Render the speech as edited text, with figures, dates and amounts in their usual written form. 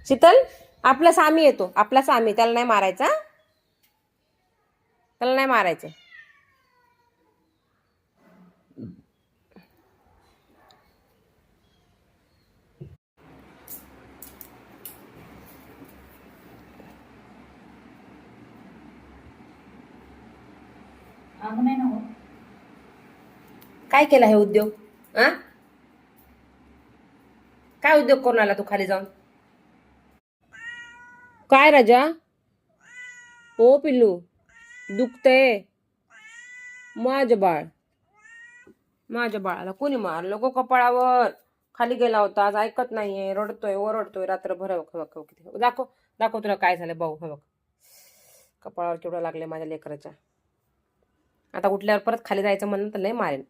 शीतल, आपला सामी येतो, आपला सामी, त्याला नाही मारायचा, त्याला नाही मारायचं. काय केला हे उद्योग? काय उद्योग करून आला तू खाली जाऊन? काय राजा? ओ पिल्लू, दुखतंय? माझं बाळ, माझ्या बाळाला कोणी मारलं गो कपाळावर? खाली गेला होता, आज ऐकत नाहीये, रडतोय ओरडतोय रात्रभर. किती दाखव, दाखव तुला काय झालं भाऊ. हे बघ, कपाळावर केवढं लागले माझ्या लेकराच्या. आता उठल्यावर परत खाली जायचं म्हणून तर लय मारेन.